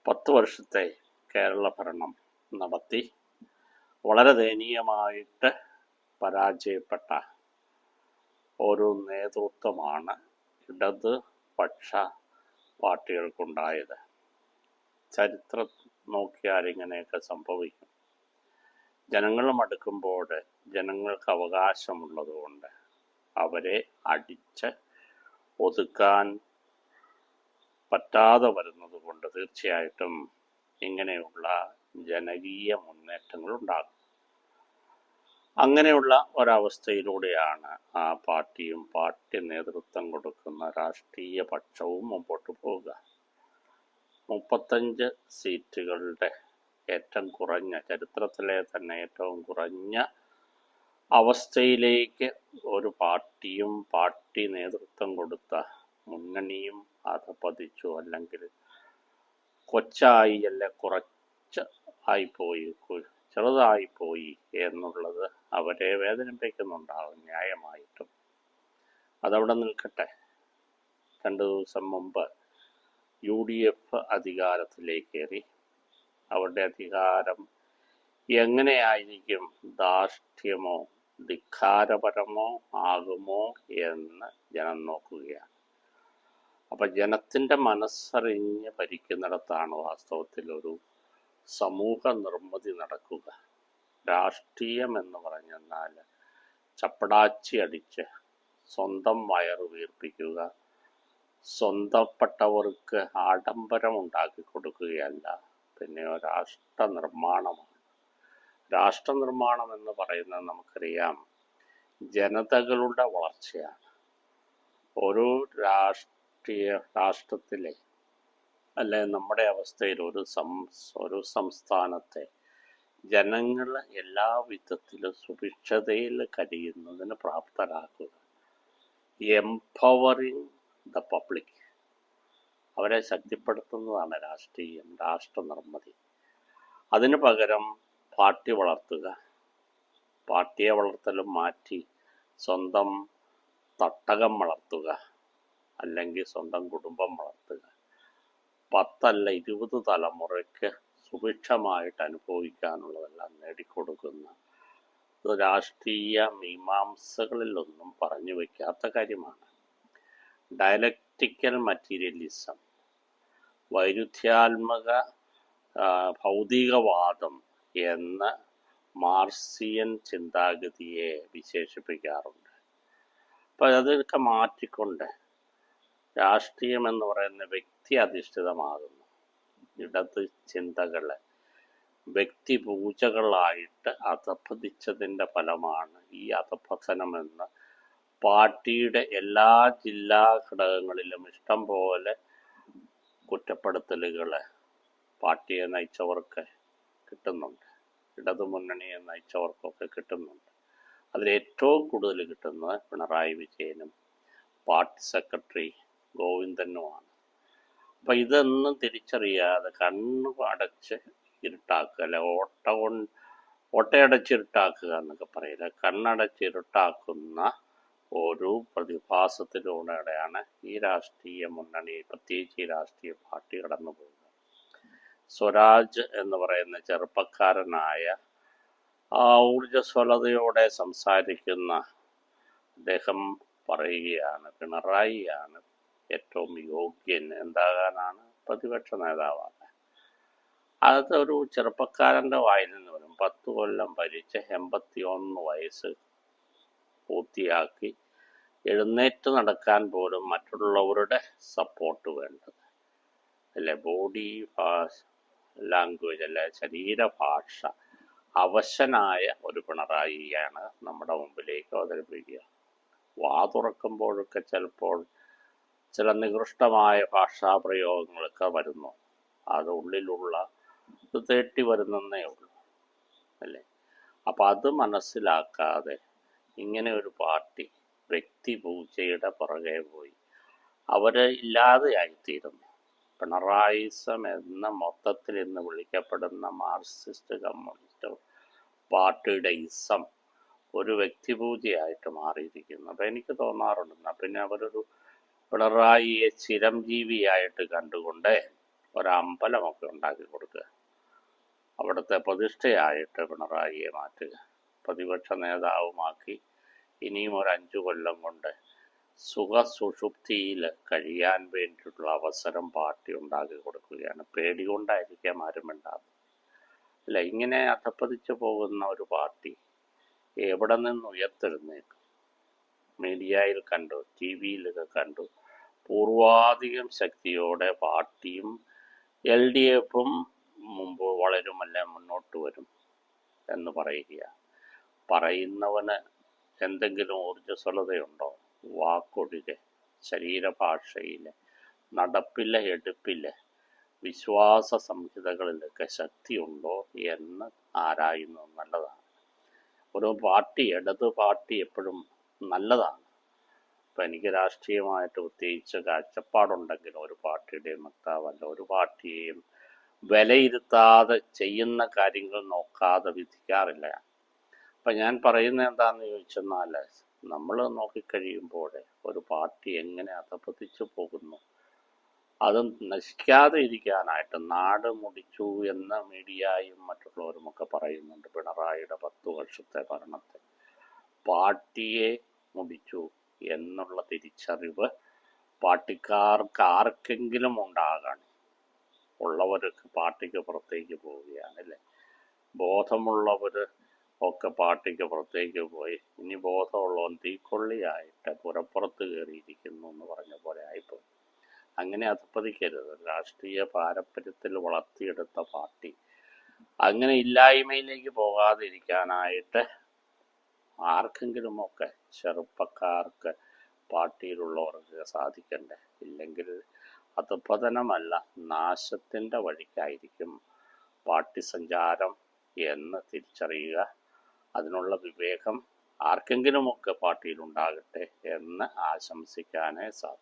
10 വർഷത്തെ കേരള ഭരണം നടത്തി വളരെ ദയനീയമായിട്ട് പരാജയപ്പെട്ട ഒരു നേതൃത്വമാണ് ഇടതുപക്ഷ പാർട്ടികൾക്കുണ്ടായത്. ചരിത്രം നോക്കിയാൽ ഇങ്ങനെയൊക്കെ സംഭവിക്കും. ജനങ്ങൾ മടുക്കുമ്പോൾ ജനങ്ങൾക്ക് അവകാശമുള്ളതുകൊണ്ട് അവരെ അടിച്ച് ഒതുക്കാൻ പറ്റാതെ വരുന്നത് കൊണ്ട് തീർച്ചയായിട്ടും ഇങ്ങനെയുള്ള ജനകീയ മുന്നേറ്റങ്ങൾ ഉണ്ടാകും. അങ്ങനെയുള്ള ഒരവസ്ഥയിലൂടെയാണ് ആ പാർട്ടിയും പാർട്ടി നേതൃത്വം കൊടുക്കുന്ന രാഷ്ട്രീയ പക്ഷവും മുമ്പോട്ട് പോവുക. 35 സീറ്റുകളുടെ ഏറ്റവും കുറഞ്ഞ, ചരിത്രത്തിലെ തന്നെ ഏറ്റവും കുറഞ്ഞ അവസ്ഥയിലേക്ക് ഒരു പാർട്ടിയും പാർട്ടി നേതൃത്വം കൊടുത്ത മുന്നണിയും അധപതിച്ചു. അല്ലെങ്കിൽ കൊച്ചായി കുറച്ച് ആയിപ്പോയി, ചെറുതായിപ്പോയി എന്നുള്ളത് അവരെ വേദനിപ്പിക്കുന്നുണ്ടാവും ന്യായമായിട്ടും. അതവിടെ നിൽക്കട്ടെ. 2 ദിവസം മുമ്പ് UDF അധികാരത്തിലേക്കേറി. അവരുടെ അധികാരം എങ്ങനെയായിരിക്കും, ധാർഷ്ട്യമോ ധിക്കാരപരമോ ആകുമോ എന്ന് ജനം നോക്കുകയാണ്. അപ്പം ജനത്തിൻ്റെ മനസ്സറിഞ്ഞ് ഭരിക്കുന്നിടത്താണ് വാസ്തവത്തിൽ ഒരു സമൂഹ നിർമ്മിതി നടക്കുക. രാഷ്ട്രീയം എന്ന് പറഞ്ഞെന്നാൽ ചപ്പടാച്ചി അടിച്ച് സ്വന്തം വയറ് വീർപ്പിക്കുക, സ്വന്തപ്പെട്ടവർക്ക് ആഡംബരം ഉണ്ടാക്കി കൊടുക്കുകയല്ല, പിന്നെയോ രാഷ്ട്ര നിർമ്മാണമാണ്. രാഷ്ട്ര നിർമ്മാണം എന്ന് പറയുന്നത് നമുക്കറിയാം, ജനതകളുടെ വളർച്ചയാണ്. ഒരു രാഷ്ട്രത്തിലെ അല്ലെ നമ്മുടെ അവസ്ഥയിൽ ഒരു സംസ്ഥാനത്തെ ജനങ്ങൾ എല്ലാ വിധത്തിലും സുഭിക്ഷതയിൽ കഴിയുന്നതിന് പ്രാപ്തരാക്കുക. എംപവറിങ് ദ പബ്ലിക്, അവരെ ശക്തിപ്പെടുത്തുന്നതാണ് രാഷ്ട്രീയം, രാഷ്ട്ര നിർമ്മിതി. അതിനു പകരം പാർട്ടി വളർത്തുക, പാർട്ടിയെ വളർത്തലും മാറ്റി സ്വന്തം തട്ടകം വളർത്തുക, അല്ലെങ്കിൽ സ്വന്തം കുടുംബം വളർത്തുക. 10 അല്ല 20 തലമുറയ്ക്ക് സുഭിക്ഷമായിട്ട് അനുഭവിക്കാനുള്ളതെല്ലാം നേടിക്കൊടുക്കുന്ന രാഷ്ട്രീയ മീമാംസകളിലൊന്നും പറഞ്ഞു വയ്ക്കാത്ത കാര്യമാണ്. ഡയലക്റ്റിക്കൽ മറ്റീരിയലിസം, വൈരുദ്ധ്യാത്മക ഭൗതികവാദം എന്ന മാർക്സിയൻ ചിന്താഗതിയെ വിശേഷിപ്പിക്കാറുണ്ട്. അപ്പം അതൊക്കെ മാറ്റിക്കൊണ്ട് രാഷ്ട്രീയം എന്ന് പറയുന്ന വ്യക്തി അധിഷ്ഠിതമാകുന്നു. ഇടത് ചിന്തകളെ വ്യക്തിപൂജകളായിട്ട് അധപ്പതിച്ചതിൻ്റെ ഫലമാണ് ഈ അധപതനമെന്ന് പാർട്ടിയുടെ എല്ലാ ജില്ലാ ഘടകങ്ങളിലും ഇഷ്ടം പോലെ കുറ്റപ്പെടുത്തലുകൾ പാർട്ടിയെ നയിച്ചവർക്ക് കിട്ടുന്നുണ്ട്, ഇടതുമുന്നണിയെ നയിച്ചവർക്കൊക്കെ കിട്ടുന്നുണ്ട്. അതിലേറ്റവും കൂടുതൽ കിട്ടുന്നത് പിണറായി വിജയനും പാർട്ടി സെക്രട്ടറി ഗോവിന്ദനുമാണ്. അപ്പം ഇതൊന്നും തിരിച്ചറിയാതെ കണ്ണു അടച്ച് ഇരുട്ടാക്കുക, അല്ലെ ഓട്ടയടച്ചിരുട്ടാക്കുക എന്നൊക്കെ പറയില്ല, കണ്ണടച്ചിരുട്ടാക്കുന്ന ഒരു പ്രതിഭാസത്തിലൂടെയാണ് ഈ രാഷ്ട്രീയ മുന്നണി, പ്രത്യേകിച്ച് ഈ രാഷ്ട്രീയ പാർട്ടി കടന്നു പോകുക. സ്വരാജ് എന്ന് പറയുന്ന ചെറുപ്പക്കാരനായ ഊർജ്ജസ്വലതയോടെ സംസാരിക്കുന്ന അദ്ദേഹം പറയുകയാണ്, പിണറായിയാണ് ഏറ്റവും യോഗ്യൻ, എന്താകാനാണ്, പ്രതിപക്ഷ നേതാവാണ്. അതൊരു ചെറുപ്പക്കാരൻ്റെ വായിൽ നിന്ന് വരും. 10 കൊല്ലം ഭരിച്ച് 81 വയസ്സ് പൂർത്തിയാക്കി എഴുന്നേറ്റ് നടക്കാൻ പോലും മറ്റുള്ളവരുടെ സപ്പോർട്ട് വേണ്ടത്, അല്ലെ, ബോഡി ലാംഗ്വേജ്, അല്ലെ, ശരീരഭാഷ അവശനായ ഒരു പിണറായിയാണ് നമ്മുടെ മുമ്പിലേക്ക് അവതരിപ്പിക്കുക. വാ തുറക്കുമ്പോഴൊക്കെ ചിലപ്പോൾ ചില നികൃഷ്ടമായ ഭാഷാപ്രയോഗങ്ങളൊക്കെ വരുന്നു. അത് ഉള്ളിലുള്ള തേട്ടി വരുന്നേ ഉള്ളൂ, അല്ലേ. അപ്പം അത് മനസ്സിലാക്കാതെ ഇങ്ങനെ ഒരു പാർട്ടി വ്യക്തിപൂജയുടെ പുറകെ പോയി അവർ ഇല്ലാതെയായിത്തീരുന്നു. പിണറായിസം എന്ന മൊത്തത്തിൽ ഇന്ന് വിളിക്കപ്പെടുന്ന മാർക്സിസ്റ്റ് കമ്മ്യൂണിസ്റ്റ് പാർട്ടിയുടെ ഇസം ഒരു വ്യക്തിപൂജയായിട്ട് മാറിയിരിക്കുന്നു. അപ്പം എനിക്ക് തോന്നാറുണ്ട്, പിന്നെ അവരൊരു പിണറായിയെ ചിരഞ്ജീവിയായിട്ട് കണ്ടുകൊണ്ട് ഒരമ്പലമൊക്കെ ഉണ്ടാക്കി കൊടുക്കുക. അവിടുത്തെ പ്രതിഷ്ഠയായിട്ട് പിണറായിയെ മാറ്റുക. പ്രതിപക്ഷ നേതാവുമാക്കി ഇനിയും ഒരു 5 കൊല്ലം കൊണ്ട് സുഖസുഷുപ്തിയിൽ കഴിയാൻ വേണ്ടിയിട്ടുള്ള അവസരം പാർട്ടി ഉണ്ടാക്കി കൊടുക്കുകയാണ്. പേടി കൊണ്ടായിരിക്കാം ആരും വേണ്ടാതെ. അല്ല, ഇങ്ങനെ അധപ്പതിച്ചു പോകുന്ന ഒരു പാർട്ടി എവിടെ നിന്ന് ഉയർത്തെഴുന്നേക്കും? മീഡിയയിൽ കണ്ടു, ടി വിയിലൊക്കെ കണ്ടു, പൂർവാധികം ശക്തിയോടെ പാർട്ടിയും LDFും മുമ്പ് വളരുമല്ല മുന്നോട്ട് വരും എന്ന് പറയുക. പറയുന്നവന് എന്തെങ്കിലും ഊർജ്ജസ്വലതയുണ്ടോ? വാക്കൊഴികെ ശരീരഭാഷയിലെ, നടപ്പിലെ, എടുപ്പിലെ, വിശ്വാസ സംഹിതകളിലൊക്കെ ശക്തിയുണ്ടോ എന്ന് ആരായുന്നത് നല്ലതാണ്. ഒരു പാർട്ടി, ഇടത് പാർട്ടി എപ്പോഴും നല്ലതാണ്. ഇപ്പം എനിക്ക് രാഷ്ട്രീയമായിട്ട് പ്രത്യേകിച്ച് കാഴ്ചപ്പാടുണ്ടെങ്കിലും ഒരു പാർട്ടിയുടെയും വക്താവല്ല. ഒരു പാർട്ടിയെയും വിലയിരുത്താതെ ചെയ്യുന്ന കാര്യങ്ങൾ നോക്കാതെ വിധിക്കാറില്ല. അപ്പം ഞാൻ പറയുന്നത് എന്താണെന്ന് ചോദിച്ചെന്നാൽ, നമ്മൾ നോക്കിക്കഴിയുമ്പോൾ ഒരു പാർട്ടി എങ്ങനെ അധപ്പതിച്ചു പോകുന്നു, അത് നശിക്കാതെ ഇരിക്കാനായിട്ട് നാട് മുടിച്ചു എന്ന് മീഡിയയും മറ്റുള്ളവരുമൊക്കെ പറയുന്നുണ്ട്. പിണറായിയുടെ 10 വർഷത്തെ ഭരണത്തെ പാർട്ടിയെ മുടിച്ചു എന്നുള്ള തിരിച്ചറിവ് പാർട്ടിക്കാർക്ക് ആർക്കെങ്കിലും ഉണ്ടാകാൻ ഉള്ളവർക്ക് പാർട്ടിക്ക് പുറത്തേക്ക് പോവുകയാണ് അല്ലേ. ബോധമുള്ളവർ ഒക്കെ പാർട്ടിക്ക് പുറത്തേക്ക് പോയി. ഇനി ബോധമുള്ളവൻ തീക്കൊള്ളിയായിട്ട് പുറപ്പുറത്ത് കയറിയിരിക്കുന്നു എന്ന് പറഞ്ഞ പോലെ ആയിപ്പോയി. അങ്ങനെ അധപ്പതിക്കരുത്. രാഷ്ട്രീയ പാരമ്പര്യത്തിൽ വളർത്തിയെടുത്ത പാർട്ടി അങ്ങനെ ഇല്ലായ്മയിലേക്ക് പോകാതിരിക്കാനായിട്ട് ആർക്കെങ്കിലുമൊക്കെ, ചെറുപ്പക്കാർക്ക്, പാർട്ടിയിലുള്ളവർക്ക് സാധിക്കണ്ടേ. ഇല്ലെങ്കിൽ അധപതനമല്ല, നാശത്തിൻ്റെ വഴിക്കായിരിക്കും പാർട്ടി സഞ്ചാരം എന്ന് തിരിച്ചറിയുക. അതിനുള്ള വിവേകം ആർക്കെങ്കിലുമൊക്കെ പാർട്ടിയിലുണ്ടാകട്ടെ എന്ന് ആശംസിക്കാനേ സാധിക്കും.